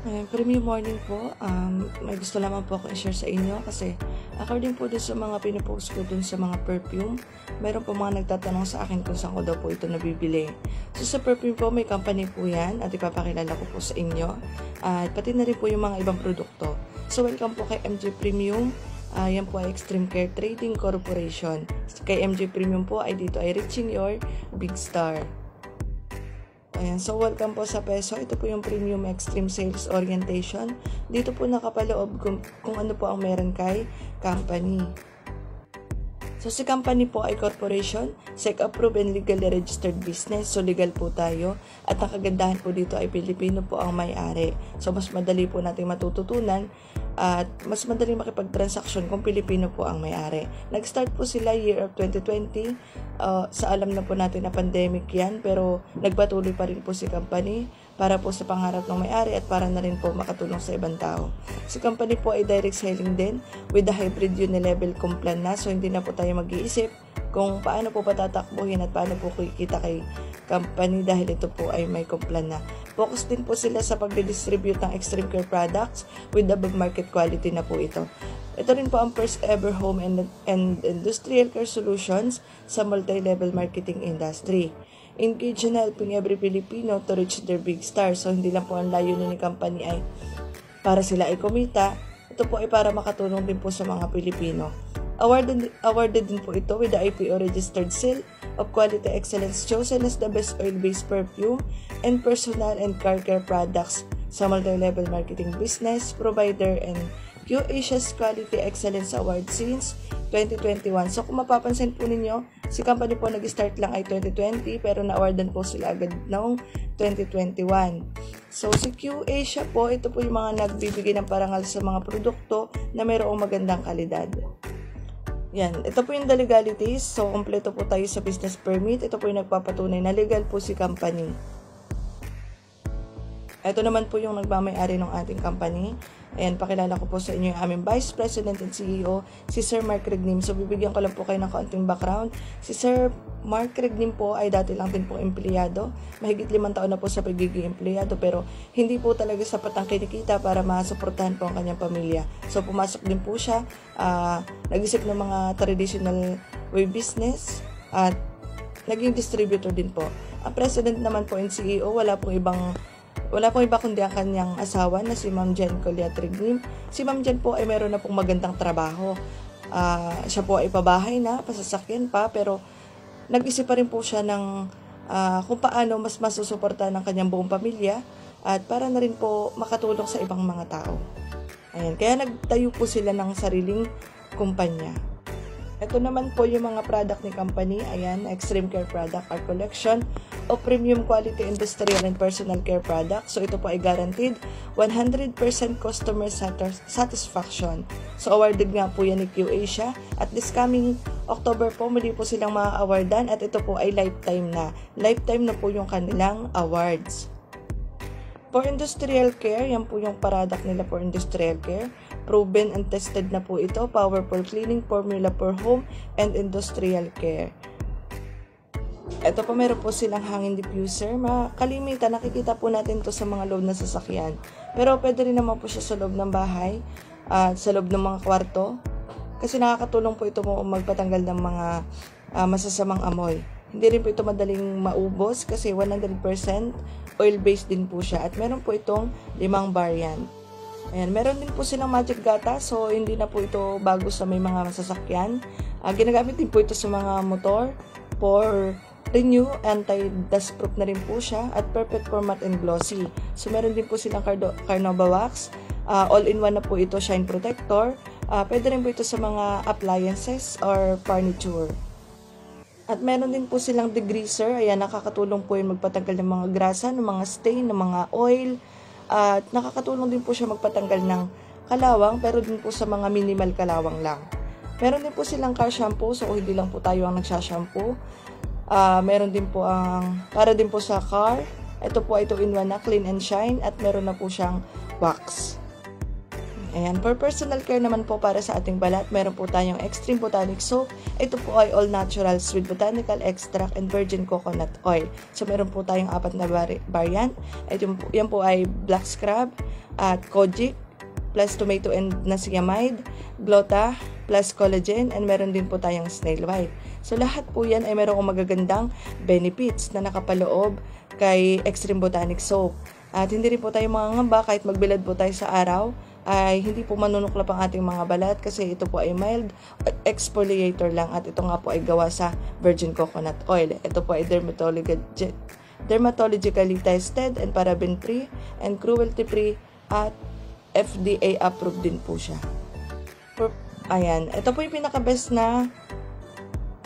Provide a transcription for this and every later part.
Premium morning po, may gusto lamang po ako i-share sa inyo kasi according po dun sa mga pinipost ko dun sa mga perfume, mayroon po mga nagtatanong sa akin kung saan ko daw po ito nabibili. So sa perfume po, may company po yan at ipapakilala ko po sa inyo at pati na rin po yung mga ibang produkto. So welcome po kay MJ Premium. Yan po ay Extreme Care Trading Corporation. Kay MJ Premium po ay dito ay reaching your big star. Ayan, so welcome po sa Peso. Ito po yung Premium Extreme Sales Orientation. Dito po nakapaloob kung ano po ang meron kay company. So si company po ay corporation, SEC approved and legally registered business. So legal po tayo. At ang kagandahan po dito ay Pilipino po ang may-ari. So mas madali po natin matututunan at mas madali makipag-transaction kung Pilipino po ang may-ari. Nag-start po sila year of 2020. Sa alam na po natin na pandemic yan, pero nagpatuloy pa rin po si company para po sa pangarap ng may-ari at para na rin po makatulong sa ibang tao. Si company po ay direct selling din with the hybrid unilevel kung plan na. So hindi na po tayo mag-iisip kung paano po patatakbuhin at paano po kikita kay company dahil ito po ay may kumplan na. Focus din po sila sa pag-distribute ng extreme care products with above market quality na po ito. Ito rin po ang first ever home and industrial care solutions sa multi-level marketing industry. Engage in helping every Filipino to reach their big star. So hindi lang po ang layunin ni company ay para sila ay kumita. Ito po ay para makatulong din po sa mga Pilipino. Awarded din po ito with the IPO registered seal of quality excellence, chosen as the best oil-based perfume and personal and car care products sa multi-level marketing business provider and QAsia's Quality Excellence Award since 2021. So kung mapapansin po ninyo, si company po nag-start lang ay 2020 pero na-awardan po sila agad noong 2021. So si QAsia po, ito po yung mga nagbibigay ng parangal sa mga produkto na mayroong magandang kalidad. Yan, ito po yung the legalities. So kompleto po tayo sa business permit. Ito po yung nagpapatunay na legal po si company. Ito naman po yung nagmamay-ari ng ating company. Ayan, pakilala ko po sa inyo yung aming Vice President and CEO, si Sir Mark Regnim. So, bibigyan ko lang po kayo ng kaunting background. Si Sir Mark Regnim po ay dati lang din po empleyado. Mahigit 5 taon na po sa pagiging empleyado pero hindi po talaga sapat ang kinikita para masuportahan po ang kanyang pamilya. So, pumasok din po siya. Nag-isip ng mga traditional way business at naging distributor din po. Ang President naman po and CEO, wala pong iba kundi ang kanyang asawa na si Ma'am Jen Colliat Regnim. Si Ma'am Jen po ay meron na pong magandang trabaho. Siya po ay pabahay na, pasasakyan pa, pero nag-isip pa rin po siya ng kung paano mas masusuportahan ng kanyang buong pamilya at para na rin po makatulong sa ibang mga tao. Ayan, kaya nagtayo po sila ng sariling kumpanya. Ito naman po yung mga product ni company. Ayan, Extreme Care Product, our collection of premium quality industrial and personal care products. So ito po ay guaranteed 100% customer satisfaction. So awarded nga po yan ni QAsia. At this coming October po, muli po silang ma-awardan at ito po ay lifetime na. Lifetime na po yung kanilang awards. For industrial care, yan po yung product nila for industrial care. Proven and tested na po ito. Powerful cleaning formula for home and industrial care. Ito po, meron po silang hangin diffuser. Kalimitan, nakikita po natin to sa mga loob na sasakyan. Pero pwede rin naman po siya sa loob ng bahay at sa loob ng mga kwarto. Kasi nakakatulong po ito magpatanggal ng mga masasamang amoy. Hindi rin po ito madaling maubos kasi 100% oil-based din po siya. At meron po itong 5 variant. Ayan, meron din po silang magic gata. So, hindi na po ito bago sa may mga masasakyan. Ginagamit din po ito sa mga motor for renew, anti-dust proof na rin po siya. At perfect for matte and glossy. So, meron din po silang Carnauba wax. All-in-one na po ito, shine protector. Pwede rin po ito sa mga appliances or furniture. At meron din po silang degreaser. Ayan, nakakatulong po yun magpatanggal ng mga grasa, ng mga stain, ng mga oil. At nakakatulong din po siya magpatanggal ng kalawang, pero din po sa mga minimal kalawang lang. Meron din po silang car shampoo, so hindi lang po tayo ang nagsashampoo. Meron din po para din po sa car. Ito po ay 2-in-1 na, clean and shine. At meron na po siyang wax. Ayan, for personal care naman po para sa ating balat, meron po tayong Extreme Botanic Soap. Ito po ay all natural sweet botanical extract and virgin coconut oil. So meron po tayong 4 na variant. Yan po ay black scrub, at Kojic plus tomato and niacinamide, Glota plus collagen, and meron din po tayong snail white. So lahat po yan ay meron magagandang benefits na nakapaloob kay Extreme Botanic Soap. At hindi rin po tayo mangangamba kahit magbilad po tayo sa araw, ay hindi po manunuklap ang ating mga balat kasi ito po ay mild exfoliator lang, at ito nga po ay gawa sa virgin coconut oil. Ito po ay dermatologically tested and paraben free and cruelty free at FDA approved din po siya. Ayan, ito po yung pinaka-best na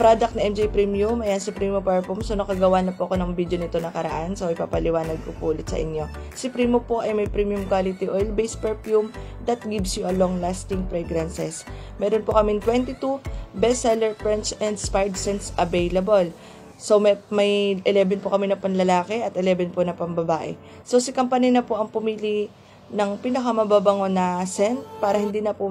product na MJ Premium. Ayan, si Primo Perfume. So, nakagawa na po ako ng video nito nakaraan. So, ipapaliwanag ko po ulit sa inyo. Si Primo po ay may premium quality oil-based perfume that gives you a long-lasting fragrances. Meron po kaming 22 bestseller French-inspired scents available. So, may 11 po kami na panlalaki at 11 po na pambabae. So, si company na po ang pumili ng pinakamababango na scent para hindi na po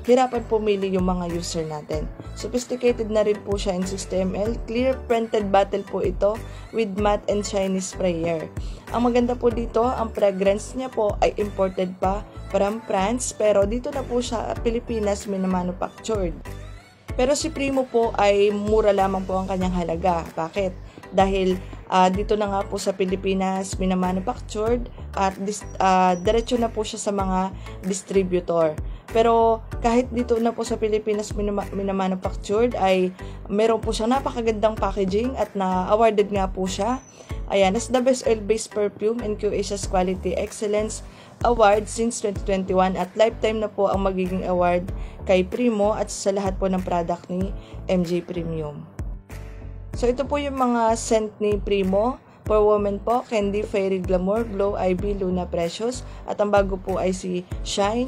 hirapan pumili yung mga user natin. Sophisticated na rin po siya in 60 ml. Clear printed bottle po ito with matte and shiny sprayer. Ang maganda po dito, ang fragrance niya po ay imported pa from France, pero dito na po siya Pilipinas minamanufactured. Pero si Primo po ay mura lamang po ang kanyang halaga. Bakit? Dahil dito na nga po sa Pilipinas minamanufactured at diretso na po siya sa mga distributor. Pero kahit dito na po sa Pilipinas minamanufactured ay meron po siya napakagandang packaging at na-awarded nga po siya. Ayan, as the best oil-based perfume and QAsia's Quality Excellence Award since 2021 at lifetime na po ang magiging award kay Primo at sa lahat po ng product ni MJ Premium. So ito po yung mga scent ni Primo. For women po, Candy, Fairy Glamour, Glow, Ivy, Luna, Precious. At ang bago po ay si Shine,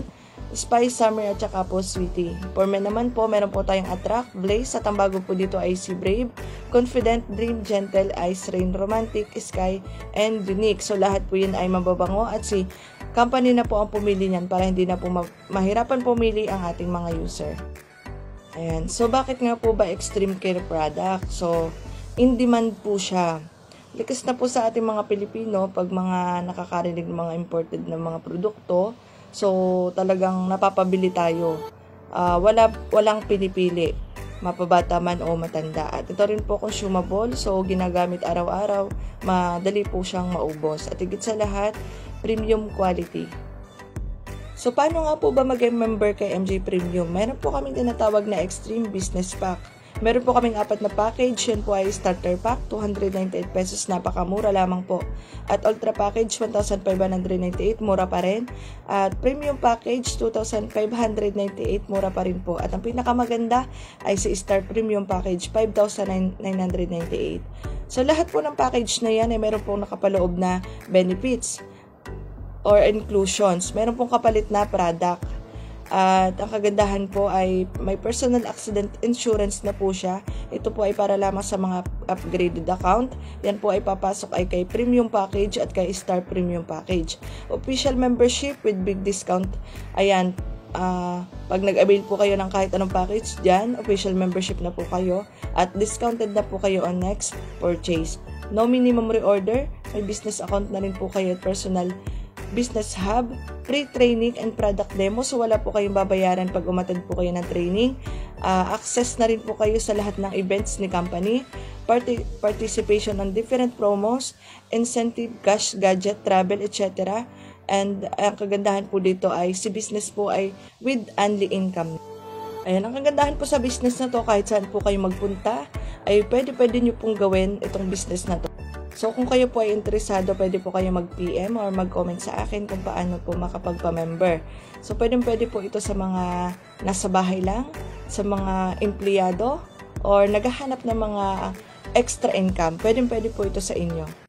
Spice, Summer at saka po Sweetie. For men naman po, meron po tayong Attract, Blaze, at ang bago po dito ay si Brave, Confident, Dream, Gentle, Ice Rain, Romantic, Sky, and Unique. So lahat po yun ay mababango at si company na po ang pumili niyan para hindi na po mahirapan pumili ang ating mga user. Ayan. So bakit nga po ba extreme care product? So in demand po siya. Likas na po sa ating mga Pilipino pag mga nakakarinig ng mga imported na mga produkto. So, talagang napapabili tayo. Walang pinipili. Mapabata man o matanda. At ito rin po consumable. So, ginagamit araw-araw. Madali po siyang maubos. At higit sa lahat, premium quality. So, paano nga po ba mag-member kay MJ Premium? Meron po kaming tinatawag na Extreme Business Pack. Meron po kaming 4 na package. Yan po ay starter pack, 298 pesos, napakamura lamang po. At ultra package, 1,598, mura pa rin. At premium package, 2,598, mura pa rin po. At ang pinakamaganda ay si Star Premium Package, 5,998. So lahat po ng package na yan ay meron pong nakapaloob na benefits or inclusions. Meron pong kapalit na product. At ang kagandahan po ay may personal accident insurance na po siya. Ito po ay para lamang sa mga upgraded account. Yan po ay papasok ay kay Premium Package at kay Star Premium Package. Official membership with big discount. Ayan, pag nag-avail po kayo ng kahit anong package dyan, official membership na po kayo at discounted na po kayo on next purchase. No minimum reorder, may business account na rin po kayo at personal business hub, free training and product demo. So wala po kayong babayaran pag umattend po kayo ng training. Access na rin po kayo sa lahat ng events ni company. Participation on different promos, incentive, cash, gadget, travel, etc. And ang kagandahan po dito ay si business po ay with only income. Ayan, ang kagandahan po sa business na to, kahit saan po kayo magpunta, ay pwede nyo pong gawin itong business na to. So, kung kayo po ay interesado, pwede po kayo mag-PM or mag-comment sa akin kung paano po makapagpa-member. So, pwede po ito sa mga nasa bahay lang, sa mga empleyado, or naghahanap ng mga extra income. Pwede po ito sa inyo.